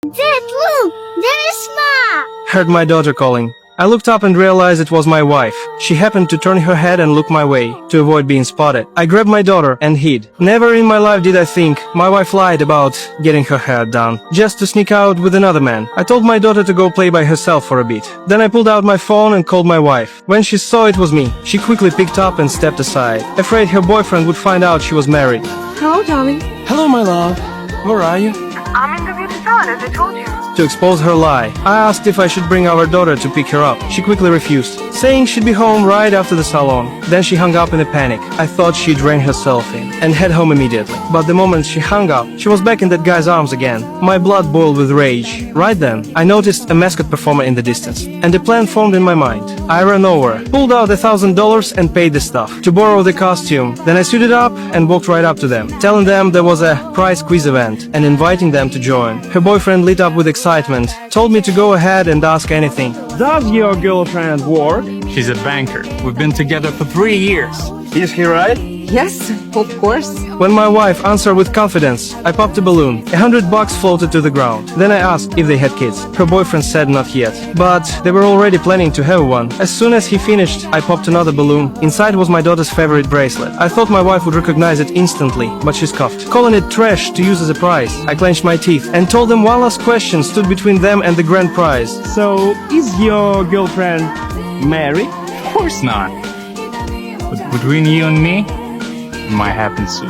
Dad, look! There is Ma! Heard my daughter calling. I looked up and realized it was my wife. She happened to turn her head and look my way, to avoid being spotted. I grabbed my daughter and hid. Never in my life did I think my wife lied about getting her hair done, just to sneak out with another man. I told my daughter to go play by herself for a bit. Then I pulled out my phone and called my wife. When she saw it was me, she quickly picked up and stepped aside, afraid her boyfriend would find out she was married. Hello, darling. Hello, my love. Where are you? I'm in the beauty salon, as I told you. To expose her lie, I asked if I should bring our daughter to pick her up. She quickly refused, saying she'd be home right after the salon. Then she hung up in a panic. I thought she drained herself in and head home immediately. But the moment she hung up, she was back in that guy's arms again. My blood boiled with rage. Right then, I noticed a mascot performer in the distance, and a plan formed in my mind. I ran over, pulled out $1,000 and paid the staff to borrow the costume. Then I suited up and walked right up to them, telling them there was a prize quiz event and inviting them to join. Her boyfriend lit up with excitement, told me to go ahead and ask anything. Does your girlfriend work? She's a banker. We've been together for 3 years. Is he right? Yes, of course. When my wife answered with confidence, I popped a balloon. $100 floated to the ground. Then I asked if they had kids. Her boyfriend said not yet, but they were already planning to have one. As soon as he finished, I popped another balloon. Inside was my daughter's favorite bracelet. I thought my wife would recognize it instantly, but she scoffed, calling it trash to use as a prize. I clenched my teeth and told them one last question stood between them and the grand prize. So, is your girlfriend married? Of course not. But between you and me, it might happen soon.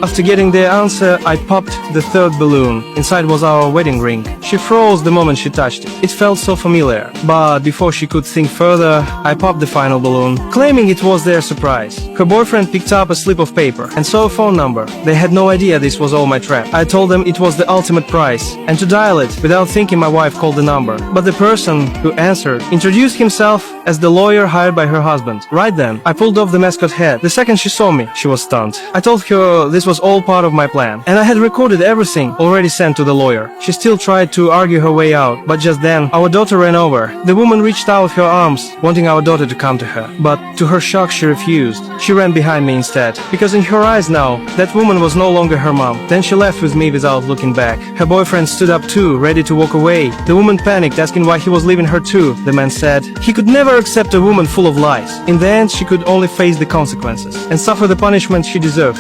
After getting their answer, I popped the third balloon. Inside was our wedding ring. She froze the moment she touched it. It felt so familiar. But before she could think further, I popped the final balloon, claiming it was their surprise. Her boyfriend picked up a slip of paper and saw a phone number. They had no idea this was all my trap. I told them it was the ultimate prize, and to dial it, without thinking, my wife called the number. But the person who answered introduced himself as the lawyer hired by her husband. Right then, I pulled off the mascot head. The second she saw me, she was stunned. I told her this was all part of my plan, and I had recorded everything already sent to the lawyer. She still tried to argue her way out, but just then, our daughter ran over. The woman reached out her arms, wanting our daughter to come to her, but to her shock she refused. She ran behind me instead, because in her eyes now, that woman was no longer her mom. Then she left with me without looking back. Her boyfriend stood up too, ready to walk away. The woman panicked, asking why he was leaving her too. The man said he could never accept a woman full of lies. In the end, she could only face the consequences and suffer the punishment she deserved.